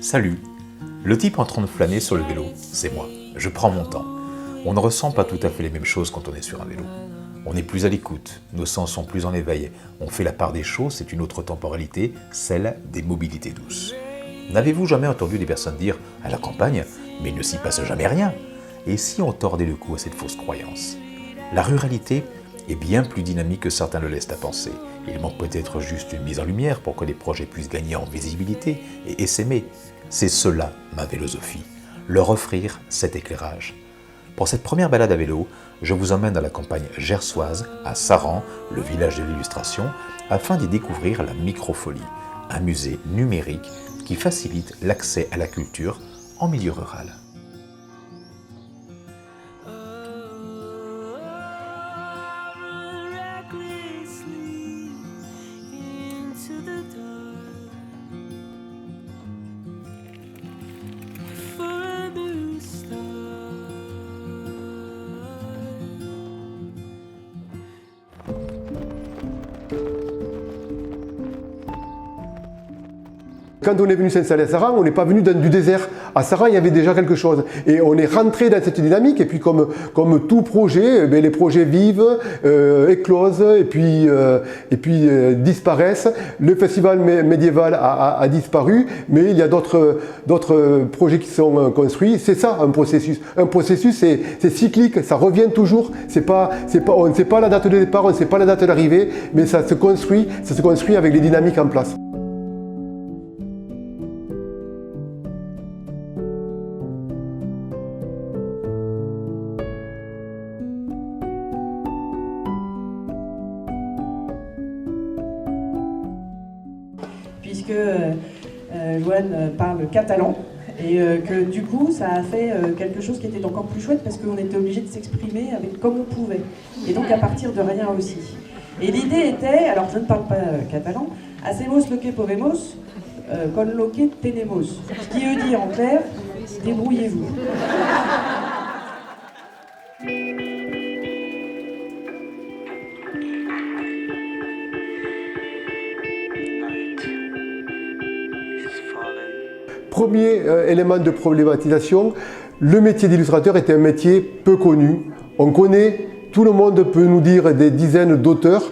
Salut! Le type en train de flâner sur le vélo, c'est moi. Je prends mon temps. On ne ressent pas tout à fait les mêmes choses quand on est sur un vélo. On est plus à l'écoute, nos sens sont plus en éveil, on fait la part des choses, c'est une autre temporalité, celle des mobilités douces. N'avez-vous jamais entendu des personnes dire « à la campagne, mais il ne s'y passe jamais rien ?» Et si on tordait le cou à cette fausse croyance? La ruralité est bien plus dynamique que certains le laissent à penser. Il manque peut-être juste une mise en lumière pour que les projets puissent gagner en visibilité et s'aimer. C'est cela ma philosophie, leur offrir cet éclairage. Pour cette première balade à vélo, je vous emmène à la campagne gersoise, à Saran, le village de l'illustration, afin d'y découvrir la Microfolie, un musée numérique qui facilite l'accès à la culture en milieu rural. Quand on est venu s'installer à Saran, on n'est pas venu du désert. À Saran, il y avait déjà quelque chose. Et on est rentré dans cette dynamique. Et puis, comme tout projet, les projets vivent, éclosent et puis disparaissent. Le festival médiéval a disparu, mais il y a d'autres projets qui sont construits. C'est ça, un processus. Un processus, c'est cyclique, ça revient toujours. On ne sait pas la date de départ, on ne sait pas la date d'arrivée, mais ça se construit avec les dynamiques en place. Puisque Joanne parle catalan et que du coup ça a fait quelque chose qui était encore plus chouette parce qu'on était obligé de s'exprimer comme on pouvait et donc à partir de rien aussi. Et l'idée était, alors je ne parle pas catalan, hacemos lo que podemos con lo que tenemos, ce qui veut dire en clair, débrouillez-vous. Premier élément de problématisation, le métier d'illustrateur était un métier peu connu. On connaît, tout le monde peut nous dire des dizaines d'auteurs,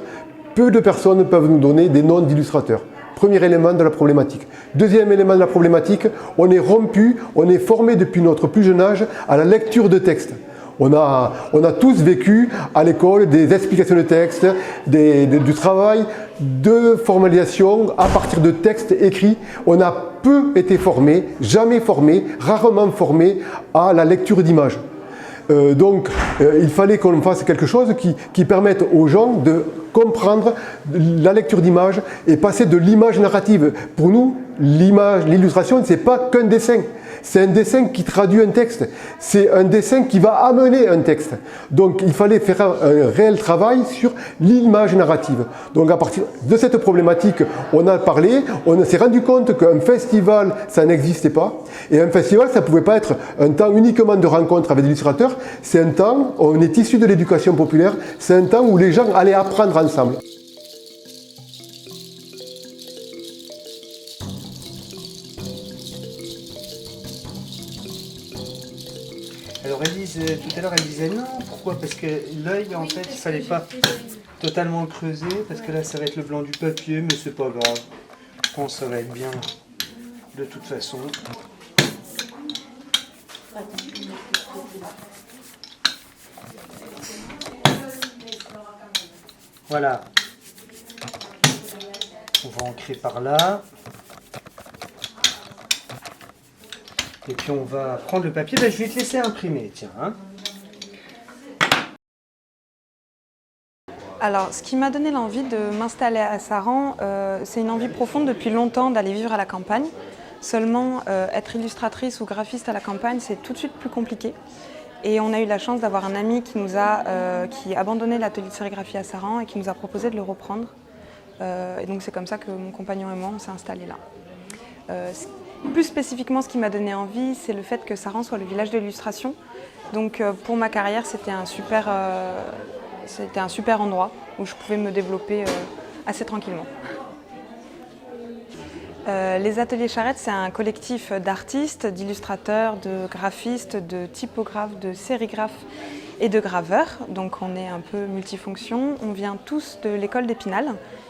peu de personnes peuvent nous donner des noms d'illustrateurs. Premier élément de la problématique. Deuxième élément de la problématique, on est rompu, on est formé depuis notre plus jeune âge à la lecture de textes. On a tous vécu à l'école des explications de texte, du travail de formalisation à partir de textes écrits. On a peu été formé, jamais formé, rarement formé à la lecture d'images. Donc il fallait qu'on fasse quelque chose qui permette aux gens de comprendre la lecture d'images et passer de l'image narrative. Pour nous, l'illustration, ce n'est pas qu'un dessin. C'est un dessin qui traduit un texte. C'est un dessin qui va amener un texte. Donc il fallait faire un réel travail sur l'image narrative. Donc à partir de cette problématique, on a parlé, on s'est rendu compte qu'un festival, ça n'existait pas. Et un festival, ça ne pouvait pas être un temps uniquement de rencontre avec des illustrateurs. C'est un temps, on est issu de l'éducation populaire, c'est un temps où les gens allaient apprendre ensemble. Alors Elise, tout à l'heure elle disait non, pourquoi? Parce que l'œil en fait il fallait pas totalement le creuser parce que là ça va être le blanc du papier, mais c'est pas grave. Je pense que ça va être bien de toute façon. Voilà. On va ancrer par là. Et puis on va prendre le papier. Ben, je vais te laisser imprimer, tiens. Hein. Alors, ce qui m'a donné l'envie de m'installer à Saran, c'est une envie profonde depuis longtemps d'aller vivre à la campagne. Seulement, être illustratrice ou graphiste à la campagne, c'est tout de suite plus compliqué. Et on a eu la chance d'avoir un ami qui a abandonné l'atelier de sérigraphie à Saran et qui nous a proposé de le reprendre. Et donc c'est comme ça que mon compagnon et moi, on s'est installés là. Plus spécifiquement, ce qui m'a donné envie, c'est le fait que Saran soit le village de l'illustration. Donc pour ma carrière, c'était un super endroit où je pouvais me développer assez tranquillement. Les Ateliers Charrette, c'est un collectif d'artistes, d'illustrateurs, de graphistes, de typographes, de sérigraphes et de graveurs. Donc on est un peu multifonction. On vient tous de l'école d'Épinal,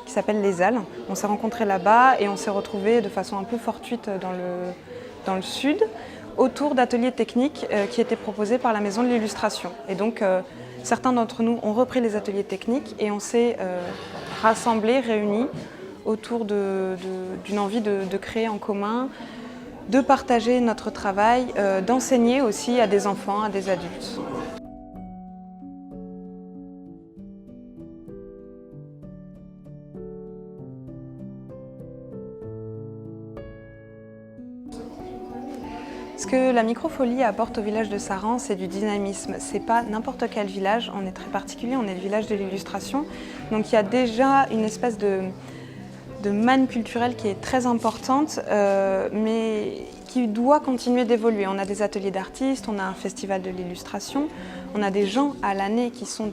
qui s'appelle Les Halles. On s'est rencontrés là-bas et on s'est retrouvés de façon un peu fortuite dans le sud, autour d'ateliers techniques qui étaient proposés par la Maison de l'Illustration. Et donc certains d'entre nous ont repris les ateliers techniques et on s'est rassemblés, réunis autour d'une envie de créer en commun, de partager notre travail, d'enseigner aussi à des enfants, à des adultes. Ce que la microfolie apporte au village de Saran, c'est du dynamisme. C'est pas n'importe quel village, on est très particulier, on est le village de l'illustration. Donc il y a déjà une espèce de manne culturelle qui est très importante, mais qui doit continuer d'évoluer. On a des ateliers d'artistes, on a un festival de l'illustration, on a des gens à l'année qui sont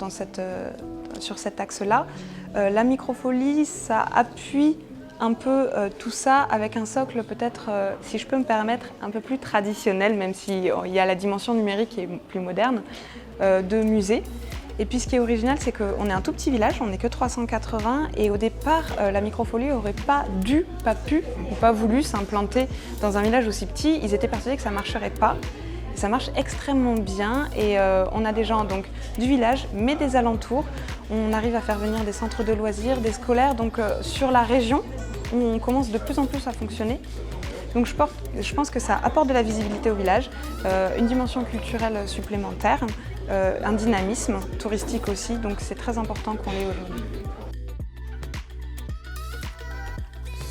sur cet axe-là. La microfolie, ça appuie un peu tout ça avec un socle peut-être, si je peux me permettre, un peu plus traditionnel, même s'il y a la dimension numérique qui est plus moderne, de musée. Et puis ce qui est original, c'est qu'on est un tout petit village, on n'est que 380 et au départ, la microfolie n'aurait pas dû, pas pu ou pas voulu s'implanter dans un village aussi petit. Ils étaient persuadés que ça ne marcherait pas. Et ça marche extrêmement bien et on a des gens donc, du village mais des alentours. On arrive à faire venir des centres de loisirs, des scolaires, donc sur la région où on commence de plus en plus à fonctionner. Donc je pense que ça apporte de la visibilité au village, une dimension culturelle supplémentaire, un dynamisme touristique aussi, donc c'est très important qu'on l'ait aujourd'hui.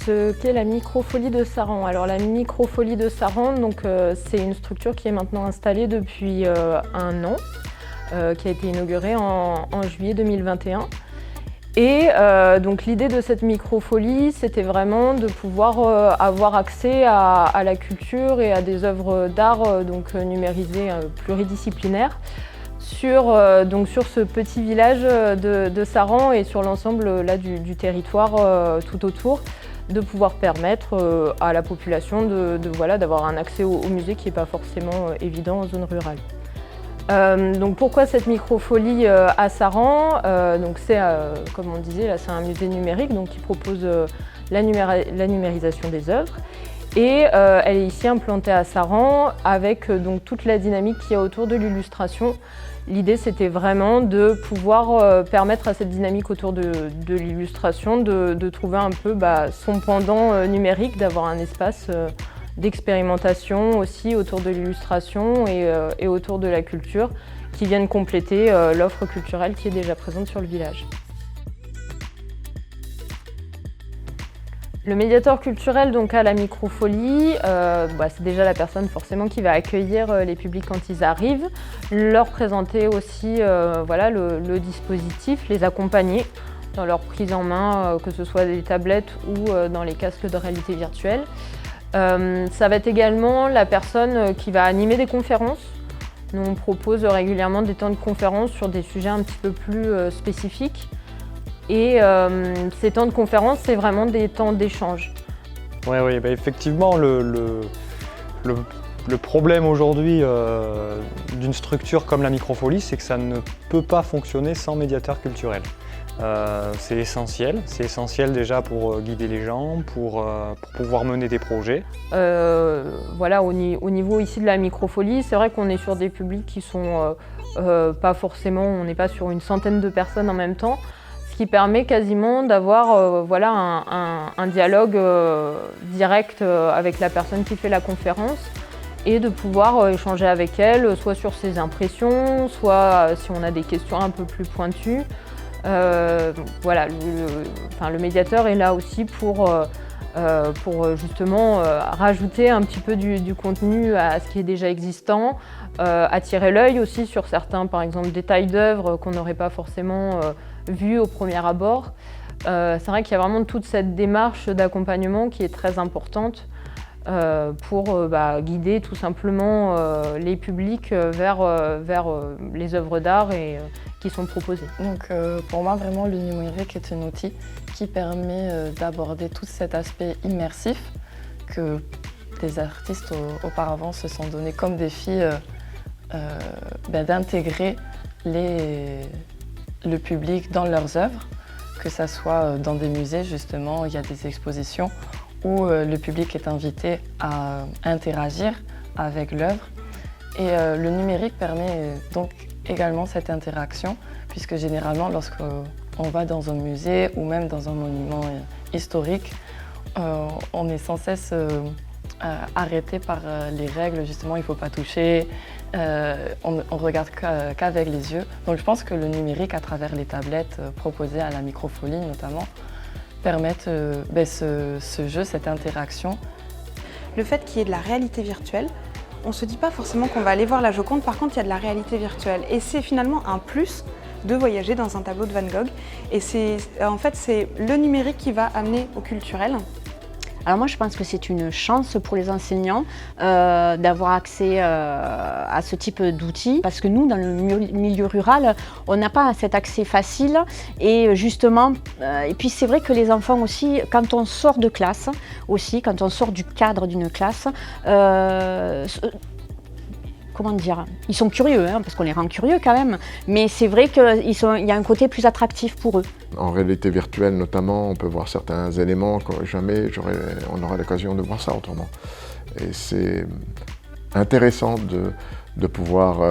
Ce qu'est la microfolie de Saran. Alors la microfolie de Saran, c'est une structure qui est maintenant installée depuis 1 an, qui a été inaugurée en juillet 2021. Et donc l'idée de cette microfolie, c'était vraiment de pouvoir avoir accès à la culture et à des œuvres d'art numérisées pluridisciplinaires sur ce petit village de Saran et sur l'ensemble du territoire tout autour, de pouvoir permettre à la population d'avoir un accès au musée qui n'est pas forcément évident en zone rurale. Donc pourquoi cette microfolie à Saran? C'est, comme on disait, là c'est un musée numérique qui propose la numérisation des œuvres. Et elle est ici implantée à Saran avec toute la dynamique qu'il y a autour de l'illustration. L'idée c'était vraiment de pouvoir permettre à cette dynamique autour de l'illustration de trouver un peu son pendant numérique, d'avoir un espace d'expérimentation aussi autour de l'illustration et autour de la culture qui viennent compléter l'offre culturelle qui est déjà présente sur le village. Le médiateur culturel à la microfolie, c'est déjà la personne forcément qui va accueillir les publics quand ils arrivent, leur présenter aussi le dispositif, les accompagner dans leur prise en main, que ce soit des tablettes ou dans les casques de réalité virtuelle. Ça va être également la personne qui va animer des conférences. Nous, on propose régulièrement des temps de conférences sur des sujets un petit peu plus spécifiques. Et ces temps de conférence, c'est vraiment des temps d'échange. Oui, effectivement, le problème aujourd'hui d'une structure comme la microfolie, c'est que ça ne peut pas fonctionner sans médiateur culturel. C'est essentiel déjà pour guider les gens, pour pouvoir mener des projets. Au niveau ici de la microfolie, c'est vrai qu'on est sur des publics qui sont pas forcément, on n'est pas sur une centaine de personnes en même temps, ce qui permet quasiment d'avoir un dialogue direct avec la personne qui fait la conférence et de pouvoir échanger avec elle, soit sur ses impressions, soit si on a des questions un peu plus pointues. Le médiateur est là aussi pour justement rajouter un petit peu du contenu à ce qui est déjà existant, attirer l'œil aussi sur certains, par exemple, détails d'œuvres qu'on n'aurait pas forcément vus au premier abord. C'est vrai qu'il y a vraiment toute cette démarche d'accompagnement qui est très importante pour guider tout simplement les publics vers les œuvres d'art qui sont proposées. Donc pour moi, vraiment, le numérique est un outil qui permet d'aborder tout cet aspect immersif que les artistes auparavant se sont donné comme défi d'intégrer le public dans leurs œuvres, que ce soit dans des musées, justement, il y a des expositions où le public est invité à interagir avec l'œuvre. Et le numérique permet donc également cette interaction, puisque généralement, lorsqu'on va dans un musée ou même dans un monument historique, on est sans cesse arrêté par les règles, justement, il ne faut pas toucher, on regarde qu'avec les yeux. Donc je pense que le numérique, à travers les tablettes proposées à la Microfolie notamment, permettent ce jeu, cette interaction. Le fait qu'il y ait de la réalité virtuelle, on ne se dit pas forcément qu'on va aller voir la Joconde, par contre il y a de la réalité virtuelle. Et c'est finalement un plus de voyager dans un tableau de Van Gogh. Et en fait, c'est le numérique qui va amener au culturel. Alors moi je pense que c'est une chance pour les enseignants d'avoir accès à ce type d'outils, parce que nous dans le milieu rural on n'a pas cet accès facile, et justement et puis c'est vrai que les enfants aussi, quand on sort de classe aussi, quand on sort du cadre d'une classe, comment dire, ils sont curieux, parce qu'on les rend curieux quand même, mais c'est vrai qu'il y a un côté plus attractif pour eux. En réalité virtuelle notamment, on peut voir certains éléments que jamais on aura l'occasion de voir ça autrement. Et c'est intéressant de pouvoir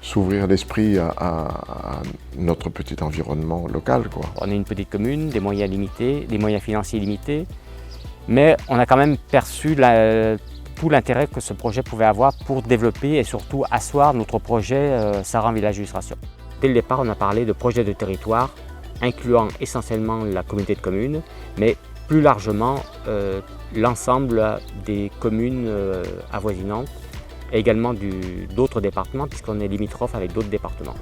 s'ouvrir l'esprit à notre petit environnement local, quoi. On est une petite commune, des moyens limités, des moyens financiers limités, mais on a quand même perçu tout l'intérêt que ce projet pouvait avoir pour développer et surtout asseoir notre projet Saran Village Illustration. Dès le départ, on a parlé de projet de territoire, incluant essentiellement la communauté de communes, mais plus largement l'ensemble des communes avoisinantes et également d'autres départements, puisqu'on est limitrophe avec d'autres départements.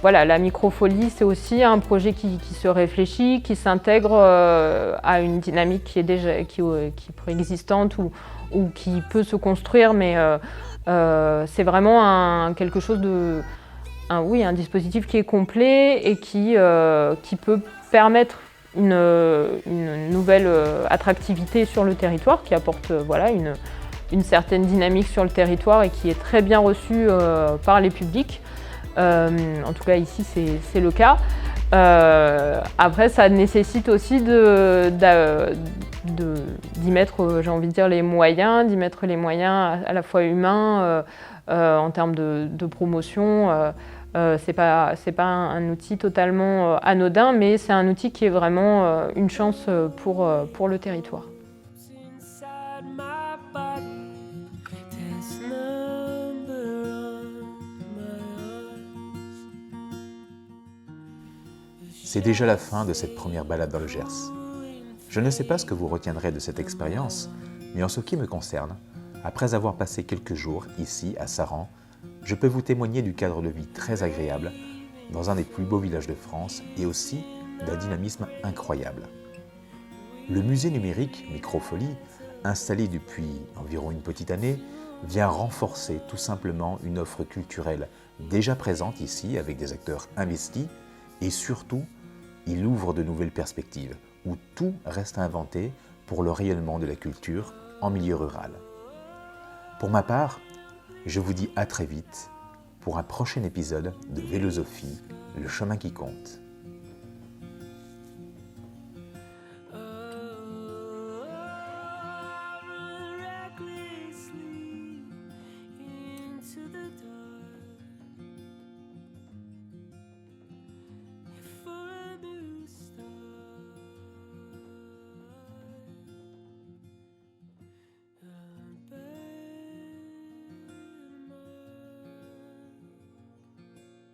Voilà, la Microfolie, c'est aussi un projet qui se réfléchit, qui s'intègre à une dynamique qui est préexistante ou qui peut se construire, mais c'est vraiment quelque chose un dispositif qui est complet et qui peut permettre une nouvelle attractivité sur le territoire, qui apporte une certaine dynamique sur le territoire et qui est très bien reçue par les publics. En tout cas ici c'est le cas. Après ça nécessite aussi d'y mettre, j'ai envie de dire, les moyens, d'y mettre les moyens à la fois humains, en termes de promotion. C'est pas un outil totalement anodin, mais c'est un outil qui est vraiment une chance pour le territoire. C'est déjà la fin de cette première balade dans le Gers. Je ne sais pas ce que vous retiendrez de cette expérience, mais en ce qui me concerne, après avoir passé quelques jours ici à Saran, je peux vous témoigner du cadre de vie très agréable dans un des plus beaux villages de France et aussi d'un dynamisme incroyable. Le musée numérique Microfolie, installé depuis environ une petite année, vient renforcer tout simplement une offre culturelle déjà présente ici avec des acteurs investis, et surtout, il ouvre de nouvelles perspectives où tout reste inventé pour le rayonnement de la culture en milieu rural. Pour ma part, je vous dis à très vite pour un prochain épisode de Vélosophie, le chemin qui compte.